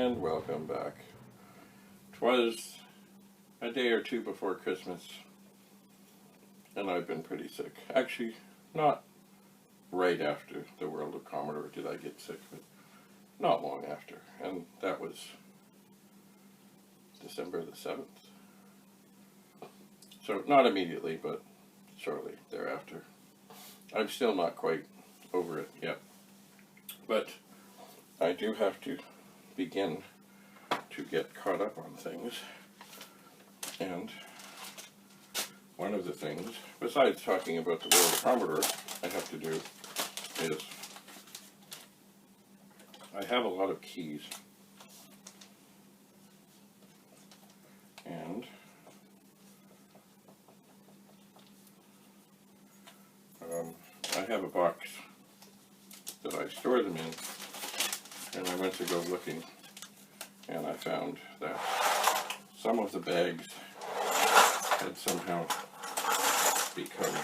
And welcome back. 'Twas a day or two before Christmas, and I've been pretty sick. Actually, not right after the World of Commodore did I get sick, but not long after. And that was December the 7th. So not immediately, but shortly thereafter. I'm still not quite over it yet. But I do have to begin to get caught up on things. And one of the things, besides talking about the World of Commodore, I have to do is I have a lot of keys. And I have a box that I store them in, and I went to go looking, and I found that some of the bags had somehow become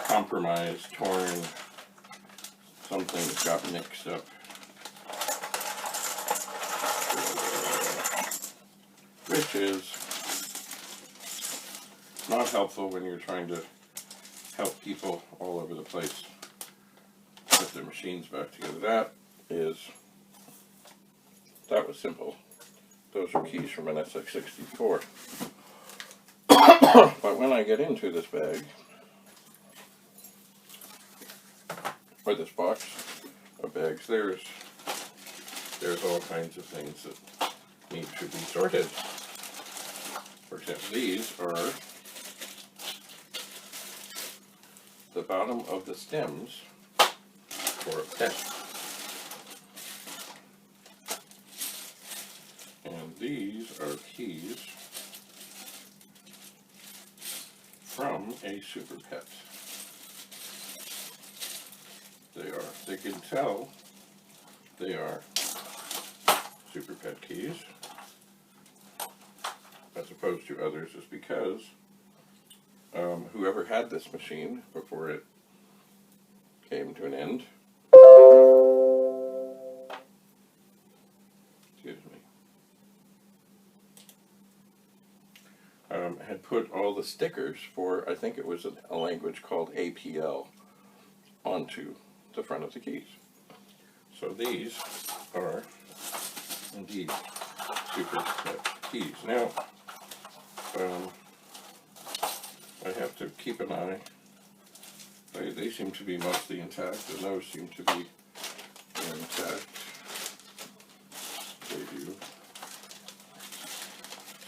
compromised, torn, some things got mixed up, which is not helpful when you're trying to help people all over the place put their machines back together. That was simple. Those are keys from an C64. But when I get into this bag, or this box of bags, there's all kinds of things that need to be sorted. For example, these are the bottom of the stems for a pen. And these are keys from a Super Pet. They can tell they are Super Pet keys, as opposed to others, is because whoever had this machine before it came to an end, excuse me, had put all the stickers for, I think it was a language called APL, onto the front of the keys. So these are indeed Super Pet keys. Now, I have to keep an eye. They seem to be mostly intact, and those seem to be intact. They do.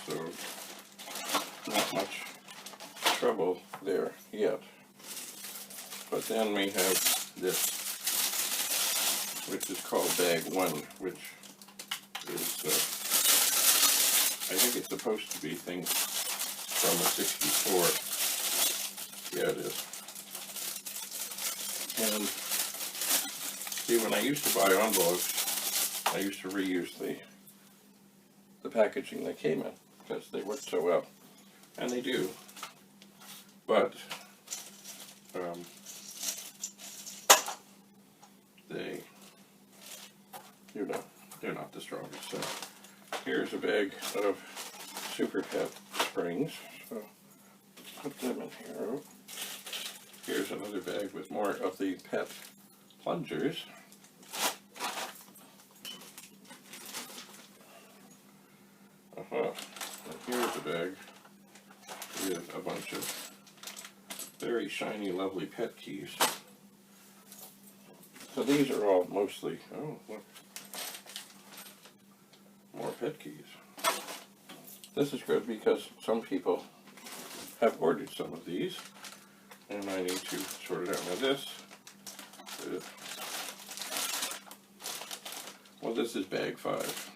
So, not much trouble there yet. But then we have this, which is called Bag 1, which is, I think it's supposed to be things from a 64. Yeah, it is. And see, when I used to buy envelopes, I used to reuse the packaging they came in, because they worked so well. And they do. But they're not the strongest. So here's a bag of Super Pet springs. So put them in here. Here's another bag with more of the Pet plungers. And here's a bag with a bunch of very shiny, lovely Pet keys. So these are all mostly, oh look, more Pet keys. This is good because some people have ordered some of these, and I need to sort it out. Now this is bag 5,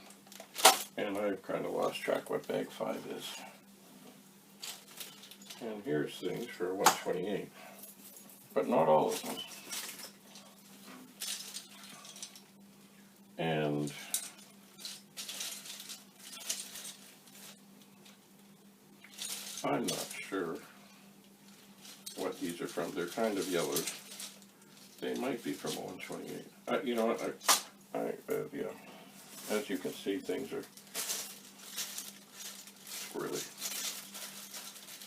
and I've kind of lost track what bag 5 is. And here's things for 128, but not all of them. And I'm not sure what these are from. They're kind of yellowed, They might be from 128. You know what? Yeah. As you can see, things are squirrely.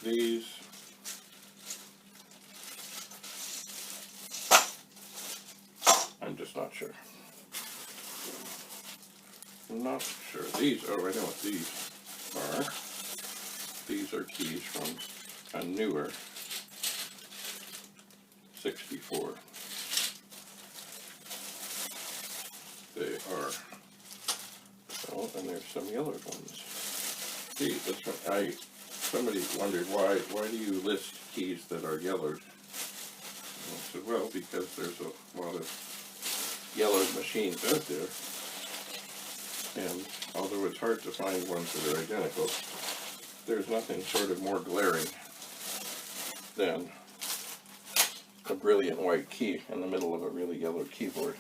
These I'm just not sure. I'm not sure. These, oh, I know what these are. These are keys from a newer 64. They are. Oh, and there's some yellowed ones. See, that's what somebody wondered why do you list keys that are yellowed? And I said, well, because there's a lot of yellowed machines out there, and although it's hard to find ones that are identical, there's nothing sort of more glaring than a brilliant white key in the middle of a really yellowed keyboard.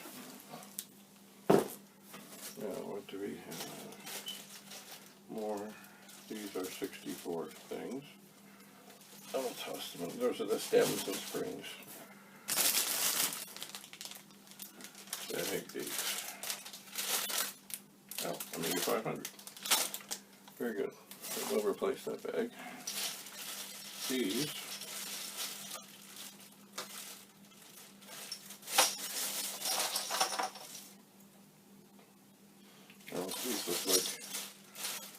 Now, what do we have? More. These are 64 things. I'll toss them in. Those are the stems and springs. I think these. Oh, Amiga 500. Very good. We'll replace that bag. These. Oh, these look like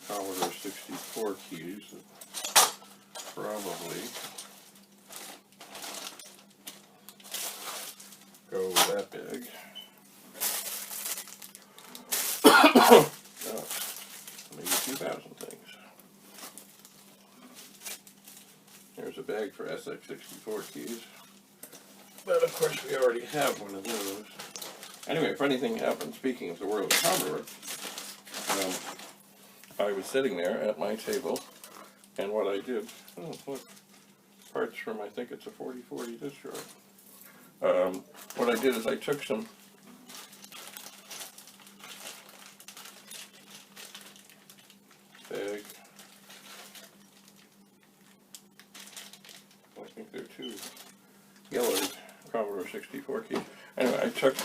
Commodore 64 keys that probably go with that bag. Oh, maybe 2,000 things. There's a bag for SX64 keys. But of course we already have one of those. Anyway, funny thing happened, speaking of the world of Commodore. I was sitting there at my table, and what I did, oh look, parts from, I think it's a 4040 disk drive. What I did is I took some bag, I think they're two yellowed Commodore 64 keys. Anyway, I took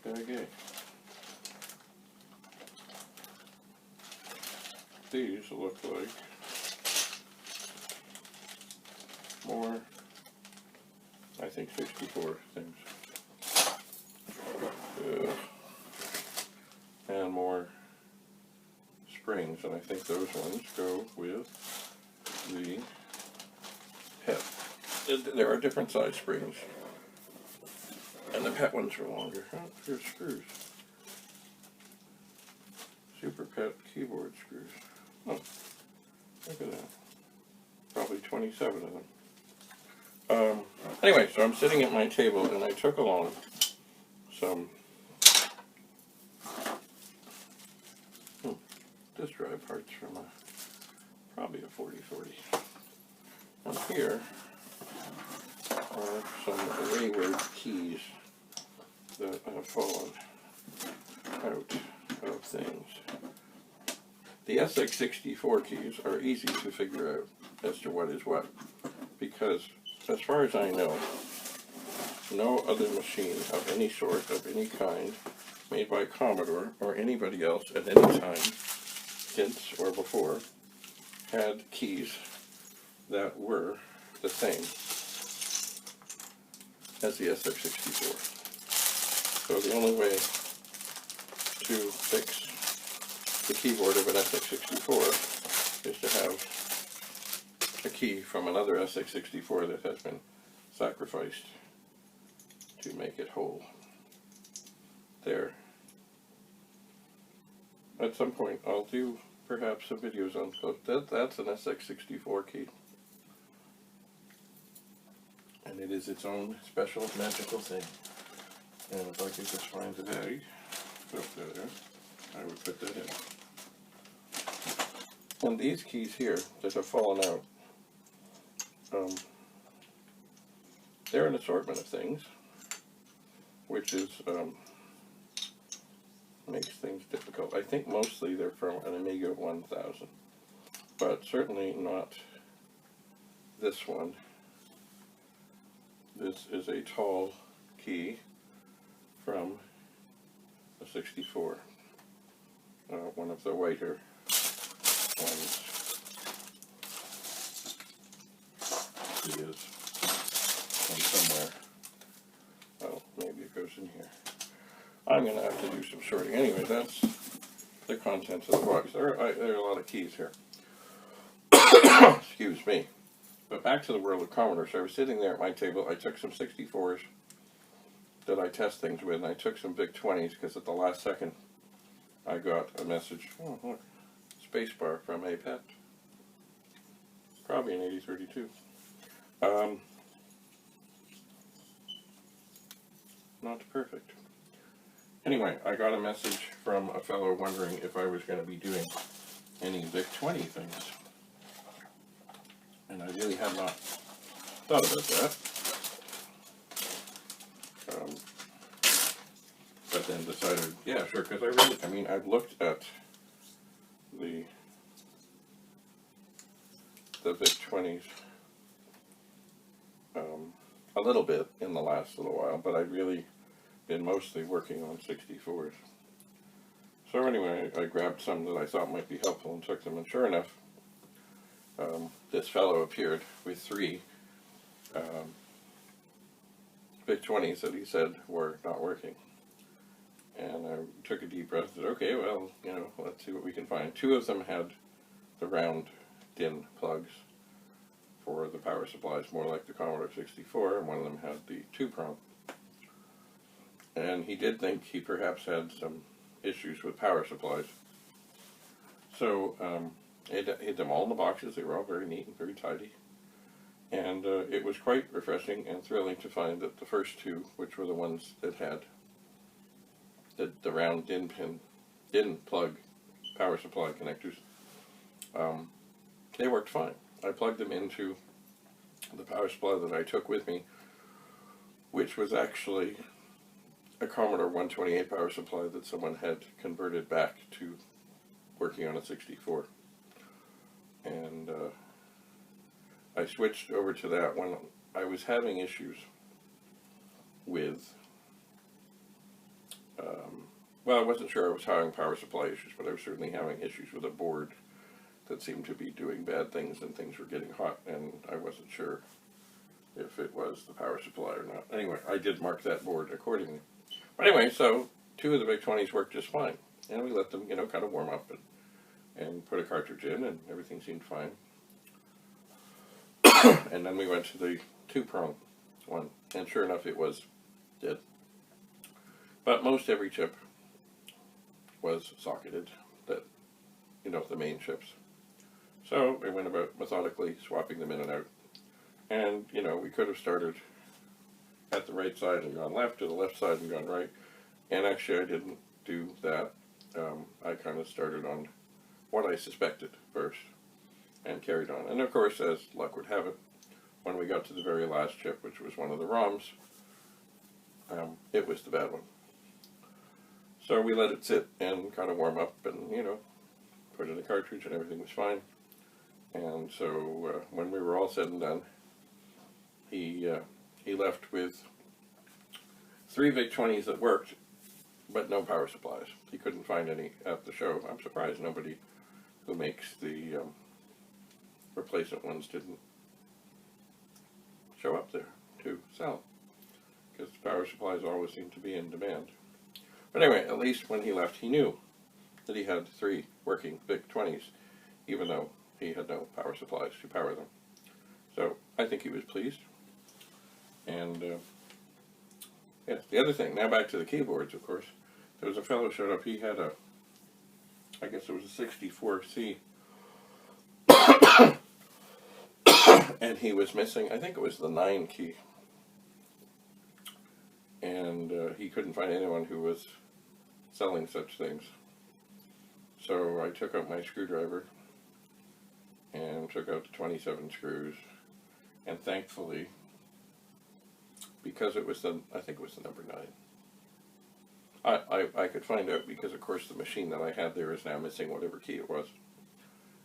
bag A. These look like more, I think 64 things. And more springs, and I think those ones go with the PET. There are different size springs, and the PET ones are longer. Oh, here's screws. Super PET keyboard screws. Oh, look at that. Probably 27 of them. Anyway, so I'm sitting at my table, and I took along some disk drive parts from probably a 4040. And here are some wayward keys that have fallen out of things. The SX64 keys are easy to figure out as to what is what, because as far as I know, no other machine of any sort, of any kind, made by Commodore or anybody else at any time, since or before, had keys that were the same as the SX64. So the only way to fix the keyboard of an SX64 is to have a key from another SX64 that has been sacrificed to make it whole. There. At some point I'll do perhaps some videos on that's an SX64 key. And it is its own special magical thing. And if I could just find the bag, there, I would put that in. And these keys here that have fallen out, they're an assortment of things, which is makes things difficult. I think mostly they're from an Amiga 1000. but certainly not this one. This is a tall key from a 64, one of the whiter ones. It is from somewhere. Oh, maybe it goes in here. I'm going to have to do some sorting. Anyway, that's the contents of the box. There are a lot of keys here. Excuse me. But back to the world of Commodore. So I was sitting there at my table. I took some 64s that I test things with, and I took some VIC-20s because at the last second I got a message. Oh, look. Spacebar from a pet. Probably an 8032. Not perfect. Anyway, I got a message from a fellow wondering if I was going to be doing any VIC-20 things. And I really had not thought about that. But then decided, yeah, sure, because I've looked at the VIC-20s a little bit in the last little while, but I've really been mostly working on 64s. So anyway, I grabbed some that I thought might be helpful and took them, and sure enough, this fellow appeared with 3 VIC-20s that he said were not working. And I took a deep breath and said, okay, well, let's see what we can find. 2 of them had the round DIN plugs for the power supplies, more like the Commodore 64, and one of them had the 2-prong. And he did think he perhaps had some issues with power supplies. So he hid them all in the boxes. They were all very neat and very tidy. And it was quite refreshing and thrilling to find that the first 2, which were the ones that had the round DIN plug power supply connectors, they worked fine. I plugged them into the power supply that I took with me, which was actually a Commodore 128 power supply that someone had converted back to working on a 64. And I switched over to that when I was having issues with, well, I wasn't sure I was having power supply issues, but I was certainly having issues with a board that seemed to be doing bad things, and things were getting hot, and I wasn't sure if it was the power supply or not. Anyway, I did mark that board accordingly. But anyway, so 2 of the VIC-20s worked just fine, and we let them, kind of warm up and put a cartridge in, and everything seemed fine. And then we went to the 2-prong one, and sure enough, it was dead. But most every chip was socketed, the main chips. So we went about methodically swapping them in and out. And, we could have started at the right side and gone left, or the left side and gone right. And actually I didn't do that. I kind of started on what I suspected first and carried on. And of course, as luck would have it, when we got to the very last chip, which was one of the ROMs, it was the bad one. So we let it sit and kind of warm up and, put in a cartridge, and everything was fine. And so when we were all said and done, he left with 3 VIC-20s that worked, but no power supplies. He couldn't find any at the show. I'm surprised nobody who makes the replacement ones didn't show up there to sell, because the power supplies always seem to be in demand. But anyway, at least when he left, he knew that he had 3 working VIC-20s, even though he had no power supplies to power them. So I think he was pleased. And yes, the other thing, now back to the keyboards, of course. There was a fellow who showed up. He had I guess it was a 64 C, and he was missing, I think it was the 9 key. And he couldn't find anyone who was selling such things. So I took out my screwdriver and took out the 27 screws, and thankfully, because it was I think it was the number 9. I could find out because, of course, the machine that I had there is now missing whatever key it was.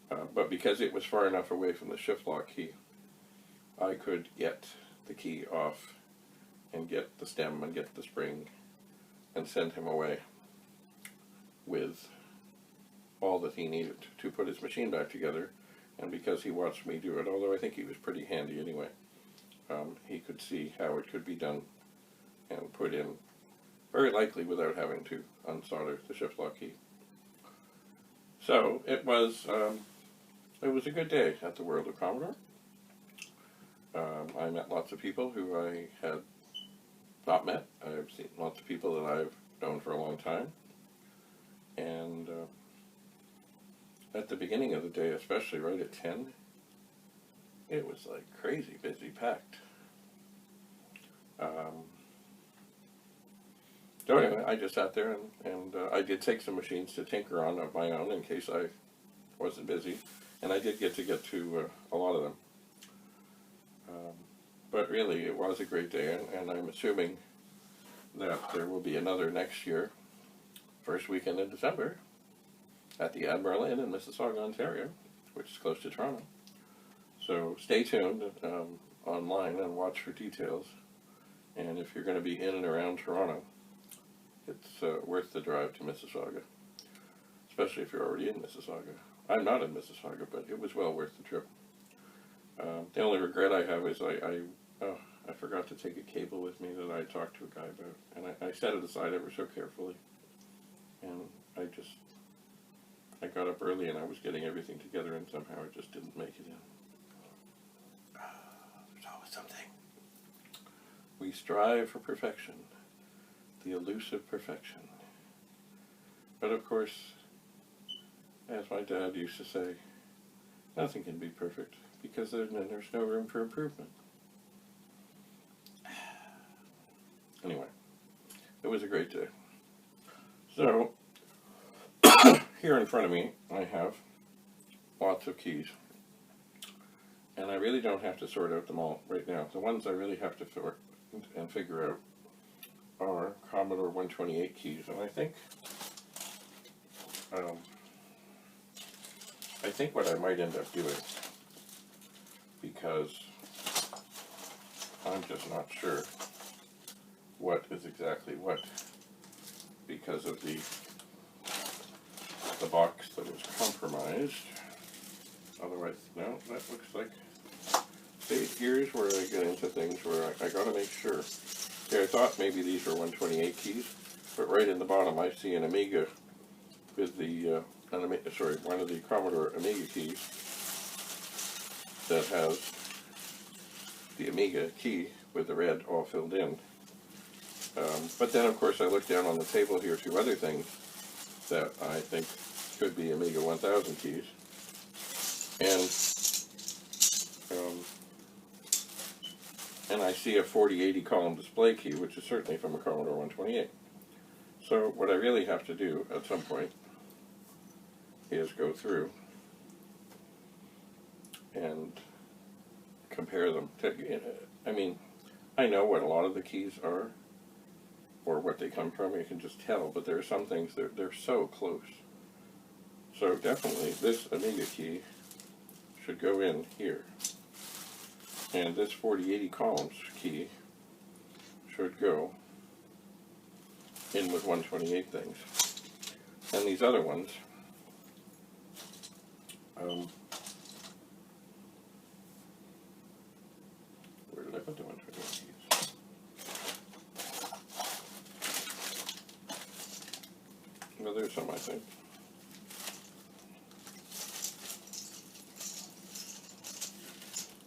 But because it was far enough away from the shift lock key, I could get the key off and get the stem and get the spring and send him away with all that he needed to put his machine back together. And because he watched me do it, although I think he was pretty handy anyway, he could see how it could be done and put in, very likely without having to unsolder the shift lock key. So it was a good day at the World of Commodore. I met lots of people who I had not met. I've seen lots of people that I've known for a long time. And at the beginning of the day, especially right at 10, it was like crazy busy, packed. So anyway, I just sat there and I did take some machines to tinker on of my own in case I wasn't busy. And I did get to a lot of them. But really, it was a great day, and I'm assuming that there will be another next year, first weekend in December, at the Admiral Inn in Mississauga, Ontario, which is close to Toronto. So stay tuned online and watch for details. And if you're going to be in and around Toronto, it's worth the drive to Mississauga, especially if you're already in Mississauga. I'm not in Mississauga, but it was well worth the trip. The only regret I have is I forgot to take a cable with me that I talked to a guy about, and I set it aside ever so carefully, and I got up early and I was getting everything together, and somehow it just didn't make it in. There's always something. We strive for perfection, the elusive perfection. But of course, as my dad used to say, nothing can be perfect because there's no room for improvement. Anyway, it was a great day. So, here in front of me, I have lots of keys. And I really don't have to sort out them all right now. The ones I really have to sort and figure out are Commodore 128 keys. And I think what I might end up doing, because I'm just not sure what is exactly what, because of the box that was compromised. Otherwise, no, that looks like, see, here's where I get into things where I gotta make sure. Okay, I thought maybe these were 128 keys, but right in the bottom I see an Amiga with the, one of the Commodore Amiga keys that has the Amiga key with the red all filled in. But then, of course, I looked down on the table here, two other things that I think could be Amiga 1000 keys. And I see a 4080 column display key, which is certainly from a Commodore 128. So what I really have to do at some point is go through and compare them. I mean, I know what a lot of the keys are, or what they come from, you can just tell, but there are some things that they're so close. So definitely this Amiga key should go in here. And this 4080 columns key should go in with 128 things. And these other ones, where did I put the 128 keys? Well, there's some, I think.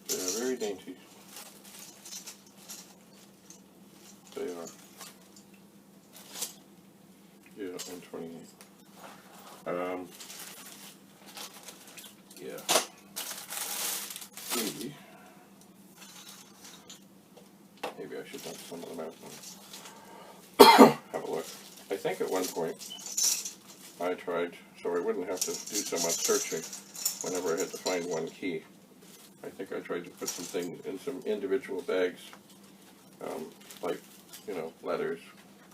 They're very dainty. They are. Yeah, 128. Yeah. Maybe I should dump some of them out and have a look. I think at one point I tried, so I wouldn't have to do so much searching whenever I had to find one key. I think I tried to put some things in some individual bags, like, you know, letters,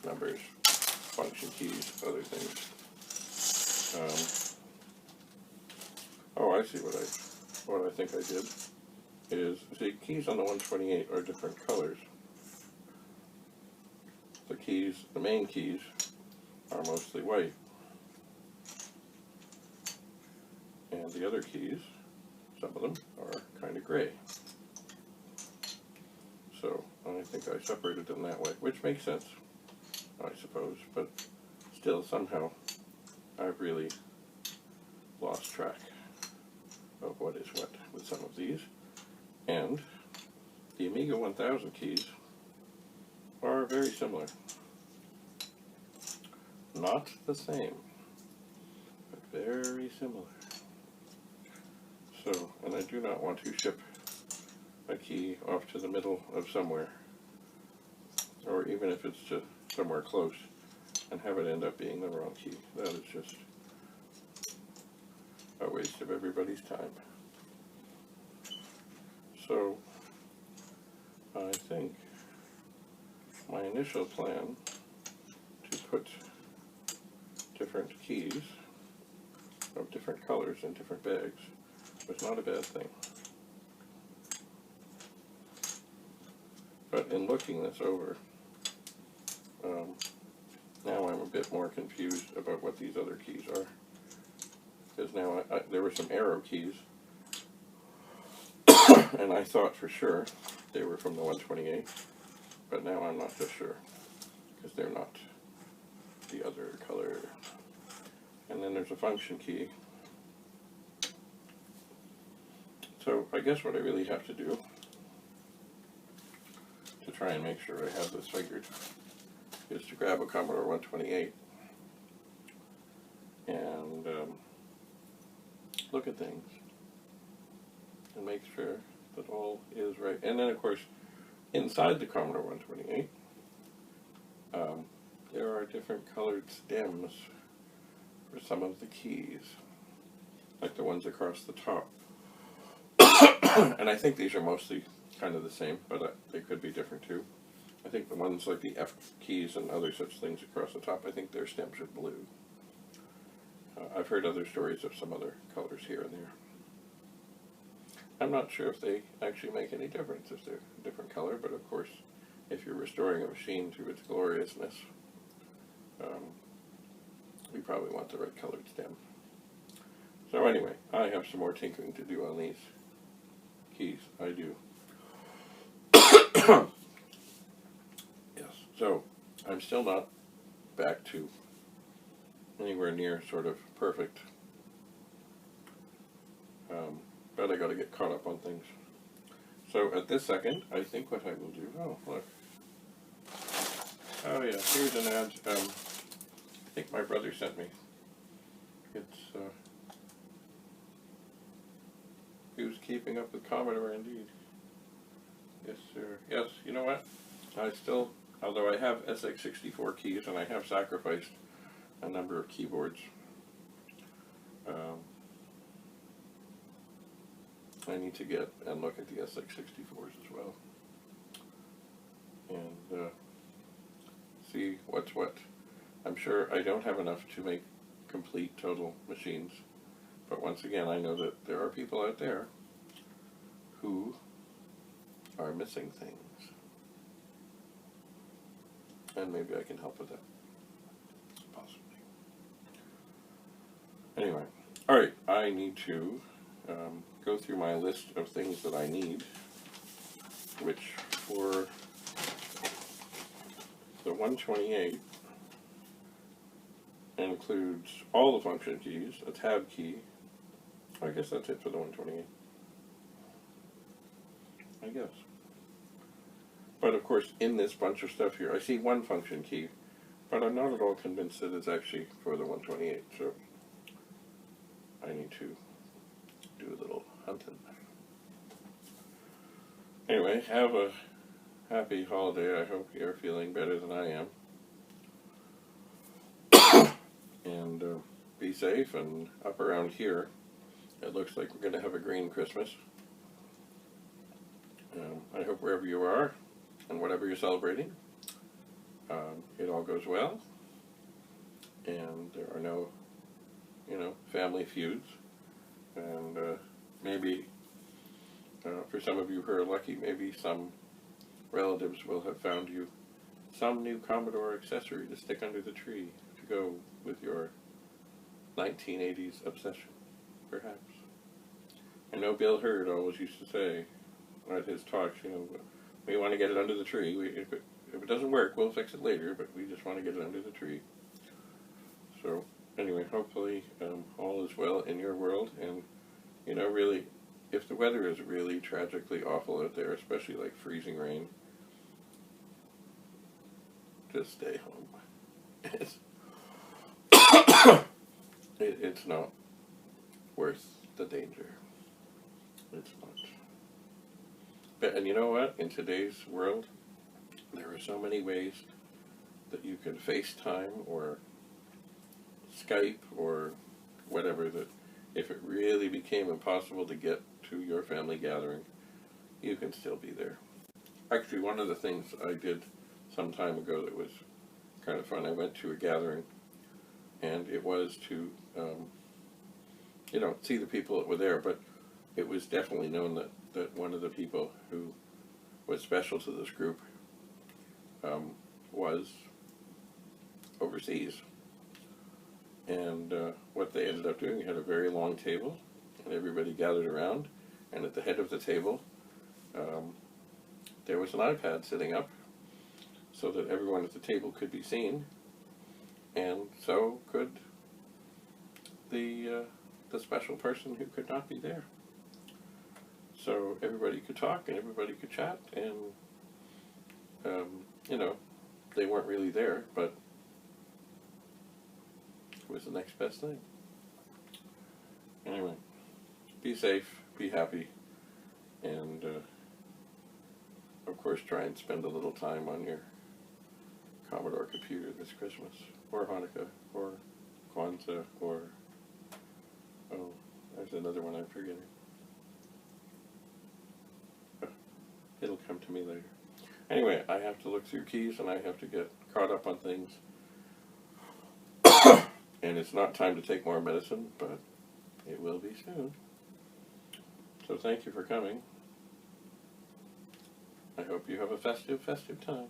numbers, function keys, other things. Oh, I see what I think I did is, see, keys on the 128 are different colors. The main keys are mostly white. And the other keys, some of them, are kind of gray. So I think I separated them that way, which makes sense, I suppose, but still somehow I've really lost track of what is what with some of these. And the Amiga 1000 keys are very similar. Not the same, but very similar. So, and I do not want to ship a key off to the middle of somewhere, or even if it's just somewhere close, and have it end up being the wrong key. That is just a waste of everybody's time. So, I think my initial plan to put different keys of different colors in different bags was not a bad thing. But in looking this over, now I'm a bit more confused about what these other keys are. Because now there were some arrow keys, and I thought for sure they were from the 128, but now I'm not so sure, because they're not the other color. And then there's a function key. So I guess what I really have to do to try and make sure I have this figured is to grab a Commodore 128 and look at things and make sure that all is right. And then, of course, inside the Commodore 128, there are different colored stems for some of the keys, like the ones across the top. And I think these are mostly kind of the same, but they could be different too. I think the ones like the F keys and other such things across the top, I think their stems are blue. I've heard other stories of some other colors here and there. I'm not sure if they actually make any difference if they're a different color, but of course, if you're restoring a machine to its gloriousness, you probably want the right colored stem. So anyway, I have some more tinkering to do on these keys. I do. Yes, so I'm still not back to anywhere near sort of perfect, but I got to get caught up on things. So at this second, I think what I will do, oh look, oh yeah, here's an ad, I think my brother sent me. It's, who's keeping up with Commodore indeed. Yes sir, yes, you know what, I still, although I have SX64 keys and I have sacrificed a number of keyboards, I need to get and look at the SX64s as well, and see what's what. I'm sure I don't have enough to make complete total machines, but once again I know that there are people out there who are missing things, and maybe I can help with that, possibly. Anyway, alright, I need to go through my list of things that I need, which for the 128 includes all the function keys, a tab key. I guess that's it for the 128. I guess. But of course, in this bunch of stuff here, I see one function key, but I'm not at all convinced that it's actually for the 128, so I need to do a little hunting. Anyway, have a happy holiday. I hope you're feeling better than I am. And be safe, and up around here, it looks like we're going to have a green Christmas. I hope wherever you are, and whatever you're celebrating, it all goes well, and there are no, family feuds, And maybe, for some of you who are lucky, maybe some relatives will have found you some new Commodore accessory to stick under the tree to go with your 1980s obsession, perhaps. I know Bill Hurd always used to say at his talks, we want to get it under the tree. If it doesn't work, we'll fix it later, but we just want to get it under the tree. So, anyway, hopefully all is well in your world, and, really, if the weather is really tragically awful out there, especially like freezing rain, just stay home. It's not worth the danger. It's not. And you know what? In today's world, there are so many ways that you can FaceTime or Skype or whatever, that if it really became impossible to get to your family gathering, you can still be there. Actually, one of the things I did some time ago that was kind of fun, I went to a gathering, and it was to, see the people that were there, but it was definitely known that one of the people who was special to this group was overseas. And what they ended up doing, we had a very long table, and everybody gathered around, and at the head of the table, there was an iPad sitting up, so that everyone at the table could be seen, and so could the special person who could not be there. So everybody could talk, and everybody could chat, and, they weren't really there, but it was the next best thing. Anyway, be safe, be happy, and, of course, try and spend a little time on your Commodore computer this Christmas, or Hanukkah, or Kwanzaa, or, there's another one I'm forgetting. It'll come to me later. Anyway, I have to look through keys, and I have to get caught up on things. And it's not time to take more medicine, but it will be soon. So thank you for coming. I hope you have a festive time.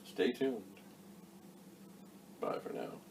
Stay tuned. Bye for now.